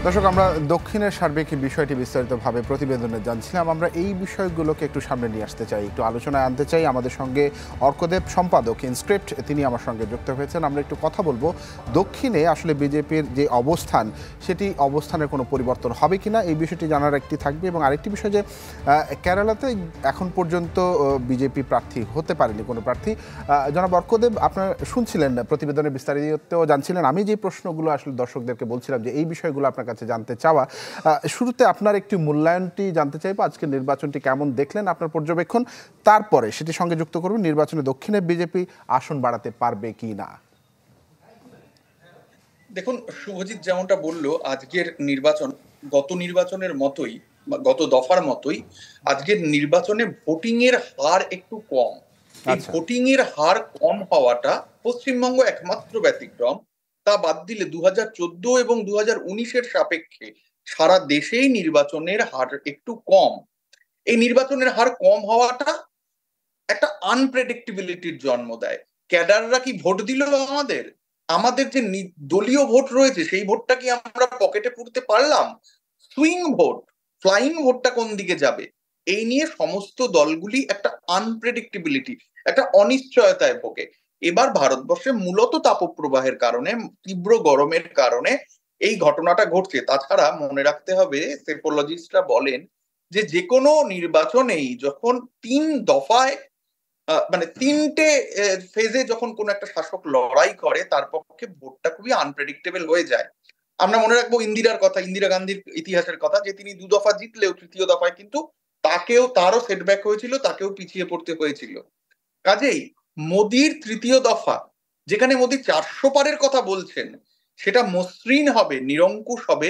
দর্শক, আমরা দক্ষিণের সার্বিক বিষয়টি বিস্তারিতভাবে প্রতিবেদনে জানছিলাম। আমরা এই বিষয়গুলোকে একটু সামনে নিয়ে আসতে চাই, একটু আলোচনায় আনতে চাই। আমাদের সঙ্গে অর্কদেব, সম্পাদক ইনস্ক্রিপ্ট, তিনি আমার সঙ্গে যুক্ত হয়েছেন। আমরা একটু কথা বলবো দক্ষিণে আসলে বিজেপির যে অবস্থান, সেটি অবস্থানের কোনো পরিবর্তন হবে কিনা এই বিষয়টি জানার একটি থাকবে। এবং আরেকটি বিষয় যে কেরালাতে এখন পর্যন্ত বিজেপি প্রার্থী হতে পারেনি কোনো প্রার্থী। জনাব অর্কদেব, আপনারা শুনছিলেন প্রতিবেদনের বিস্তারিত জানছিলেন। আমি যে প্রশ্নগুলো আসলে দর্শকদেরকে বলছিলাম যে এই বিষয়গুলো আপনার কাছে জানতে চাওয়া, শুরুতে আপনার একটি মূল্যায়নটি জানতে চাইবো। আজকের নির্বাচনটি কেমন দেখলেন, আপনার পর্যবেক্ষণ, তারপরে সেটির সঙ্গে যুক্ত করুন নির্বাচনে দক্ষিণে বিজেপি আসন বাড়াতে পারবে কি না। দেখুন, শুভজিৎ যেমনটা বললো, আজকের নির্বাচন গত নির্বাচনের মতোই, গত দফার মতোই আজকের নির্বাচনে ভোটিং এর হার একটু কম। এই ভোটিং এর হার কম হওয়াটা পশ্চিমবঙ্গ একমাত্র ব্যতিক্রম। তা বাদ দিলে 2014 এবং 2019-এর সাপেক্ষে সারা দেশেই নির্বাচনের হার একটু কম। এই নির্বাচনের হার কম হওয়াটা একটা আনপ্রেডিক্টেবিলিটির জন্ম দেয়। ক্যাডাররা কি ভোট দিল আমাদের? আমাদের যে দলীয় ভোট রয়েছে সেই ভোটটা কি আমরা পকেটে পুরতে পারলাম? সুইং ভোট, ফ্লাইং ভোটটা কোন দিকে যাবে, এই নিয়ে সমস্ত দলগুলি একটা আনপ্রেডিক্টেবিলিটি, একটা অনিশ্চয়তায় ভোগে। এবার ভারতবর্ষে মূলত তাপপ্রবাহের কারণে, তীব্র গরমের কারণে এই ঘটনাটা ঘটছে। তাছাড়া মনে রাখতে হবে, সেফোলজিস্টরা বলেন যে কোনো নির্বাচনেই যখন 3 দফায় মানে 3টে ফেজে যখন কোন একটা শাসক লড়াই করে, তার পক্ষে ভোটটা খুবই আনপ্রেডিক্টেবল হয়ে যায়। আমরা মনে রাখবো ইন্দিরার কথা, ইন্দিরা গান্ধীর ইতিহাসের কথা, যে তিনি 2 দফা জিতলেও তৃতীয় দফায় কিন্তু তারও সেটব্যাক হয়েছিল, তাকেও পিছিয়ে পড়তে হয়েছিল। কাজেই মোদির তৃতীয় দফা, যেখানে মোদি 400 পারের কথা বলছেন, সেটা মসৃণ হবে, নিরঙ্কুশ হবে,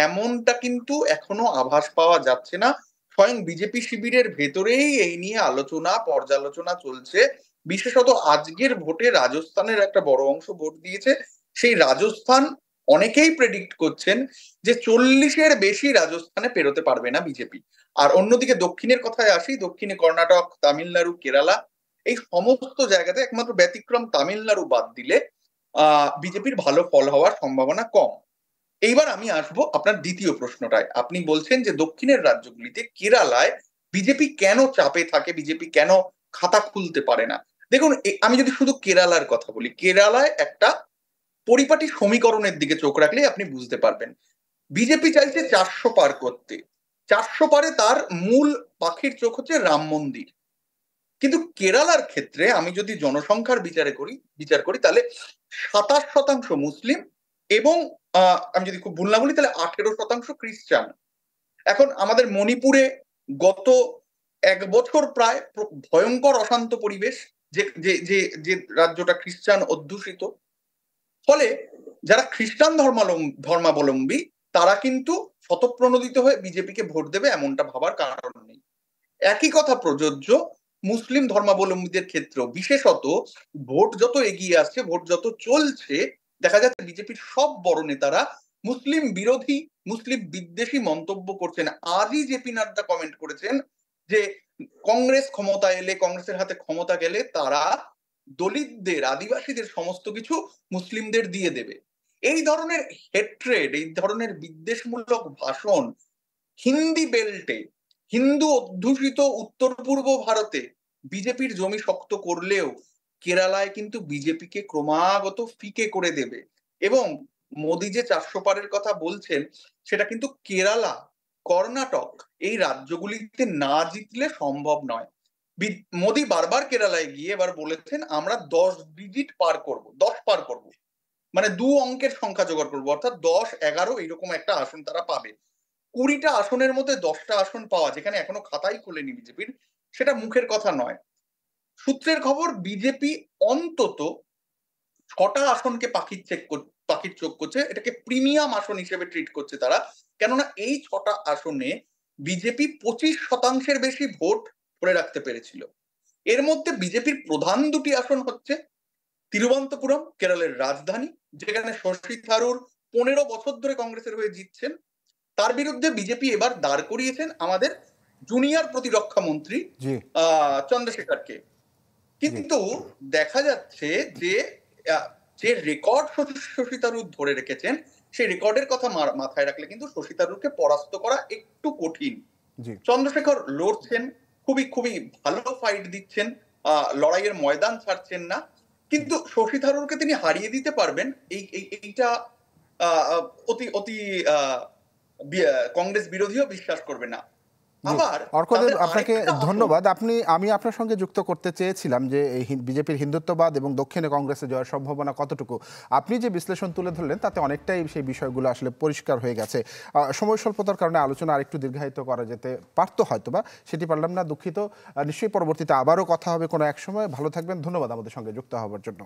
এমনটা কিন্তু এখনো আভাস পাওয়া যাচ্ছে না। স্বয়ং বিজেপি শিবিরের ভেতরেই এই নিয়ে আলোচনা পর্যালোচনা চলছে। বিশেষত আজকের ভোটে রাজস্থানের একটা বড় অংশ ভোট দিয়েছে। সেই রাজস্থান অনেকেই প্রেডিক্ট করছেন যে 40-এর বেশি রাজস্থানে পেরোতে পারবে না বিজেপি। আর অন্যদিকে দক্ষিণের কথায় আসি, দক্ষিণে কর্ণাটক, তামিলনাড়ু, কেরালা, এই সমস্ত জায়গাতে একমাত্র ব্যতিক্রম তামিলনাড়ু বাদ দিলে বিজেপির ভালো ফল হওয়ার সম্ভাবনা কম। এইবার আমি আসবো আপনার দ্বিতীয় প্রশ্নটায়। আপনি বলছেন যে দক্ষিণের রাজ্যগুলিতে, কেরালায় বিজেপি কেন চাপে থাকে, বিজেপি কেন খাতা খুলতে পারে না। দেখুন, আমি যদি শুধু কেরালার কথা বলি, কেরালায় একটা পরিপাটি সমীকরণের দিকে চোখ রাখলে আপনি বুঝতে পারবেন। বিজেপি চাইছে 400 পার করতে। 400 পারে তার মূল পাখির চোখ হচ্ছে রাম মন্দির। কিন্তু কেরালার ক্ষেত্রে আমি যদি জনসংখ্যার বিচার করি তাহলে 27% মুসলিম এবং আমি যদি খুব ভুল না বলি তাহলে 18% খ্রিস্টান। এখন আমাদের মণিপুরে গত 1 বছর প্রায় ভয়ঙ্কর অশান্ত পরিবেশ, যে যে যে যে রাজ্যটা খ্রিস্টান অধ্যুষিত। ফলে যারা খ্রিস্টান ধর্মাবলম্বী তারা কিন্তু স্বতঃপ্রণোদিত হয়ে বিজেপিকে ভোট দেবে, এমনটা ভাবার কারণ নেই। একই কথা প্রযোজ্য মুসলিম ধর্মাবলম্বীদের ক্ষেত্রেও। বিশেষত ভোট যত এগিয়ে আসছে, ভোট যত চলছে, দেখা যাচ্ছে বিজেপির সব বড় নেতারা মুসলিম বিরোধী, মুসলিম বিদ্বেষী মন্তব্য করছেন। আজই জেপি নাড্ডা কমেন্ট করেছেন যে কংগ্রেস ক্ষমতা এলে, কংগ্রেসের হাতে ক্ষমতা গেলে তারা দলিতদের, আদিবাসীদের সমস্ত কিছু মুসলিমদের দিয়ে দেবে। এই ধরনের হেট্রেড, এই ধরনের বিদ্বেষমূলক ভাষণ হিন্দি বেল্টে, হিন্দু অধ্যুষিত উত্তর পূর্ব ভারতে বিজেপির জমি শক্ত করলেও কেরালায় কিন্তু বিজেপিকে ক্রমাগত ফিকে করে দেবে। এবং মোদি যে 400 পারের কথা বলছেন, সেটা কিন্তু কেরালা, কর্ণাটক এই রাজ্যগুলিতে না জিতলে সম্ভব নয়। মোদি বারবার কেরালায় গিয়ে এবার বলেছেন আমরা 10 ডিজিট পার করব, 10 পার করব, মানে 2 অঙ্কের সংখ্যা জোগাড় করবো, অর্থাৎ 10, 11 এইরকম একটা আসন তারা পাবে। 20টা আসনের মধ্যে 10টা আসন পাওয়া, যেখানে এখনো খাতাই খোলেনি বিজেপির, সেটা মুখের কথা নয়। সূত্রের খবর, বিজেপি অন্তত 6টা আসনকে পাখির চোখ করছে, এটাকে প্রিমিয়াম আসন হিসেবে ট্রিট করছে তারা। কেননা এই 6টা আসনে বিজেপি 25% বেশি ভোট ধরে রাখতে পেরেছিল। এর মধ্যে বিজেপির প্রধান 2টি আসন হচ্ছে তিরুবনন্তপুরম, কেরলের রাজধানী, যেখানে শশী থারুর 15 বছর ধরে কংগ্রেসের হয়ে জিতছেন। তার বিরুদ্ধে বিজেপি এবার দাঁড় করিয়েছেন আমাদের জুনিয়র প্রতিরক্ষা মন্ত্রী চন্দ্রশেখরকে। কিন্তু দেখা যাচ্ছে যে যে রেকর্ড শশী থারুর ধরে রেখেছেন, সেই রেকর্ডের কথা মাথায় রাখলে কিন্তু শশী থারুরকে পরাস্ত করা একটু কঠিন। জি। চন্দ্রশেখর লড়ছেন, খুবই খুবই ভালো ফাইট দিচ্ছেন, লড়াইয়ের ময়দান ছাড়ছেন না, কিন্তু শশী থারুরকে তিনি হারিয়ে দিতে পারবেন এইটা অতি অতি কংগ্রেস বিরোধীও বিশ্বাস করবে না। আবার অর্কদেব, আপনাকে ধন্যবাদ। আমি আপনার সঙ্গে যুক্ত করতে চেয়েছিলাম যে বিজেপির হিন্দুত্ববাদ এবং দক্ষিণে কংগ্রেসে জয়ের সম্ভাবনা কতটুকু। আপনি যে বিশ্লেষণ তুলে ধরলেন তাতে অনেকটাই সেই বিষয়গুলো আসলে পরিষ্কার হয়ে গেছে। সময় স্বল্পতার কারণে আলোচনা আরেকটু দীর্ঘায়িত করা যেতে পারতো হয়তোবা, সেটি পারলাম না, দুঃখিত। নিশ্চয়ই পরবর্তীতে আবারও কথা হবে কোনো এক সময়। ভালো থাকবেন, ধন্যবাদ আমাদের সঙ্গে যুক্ত হওয়ার জন্য।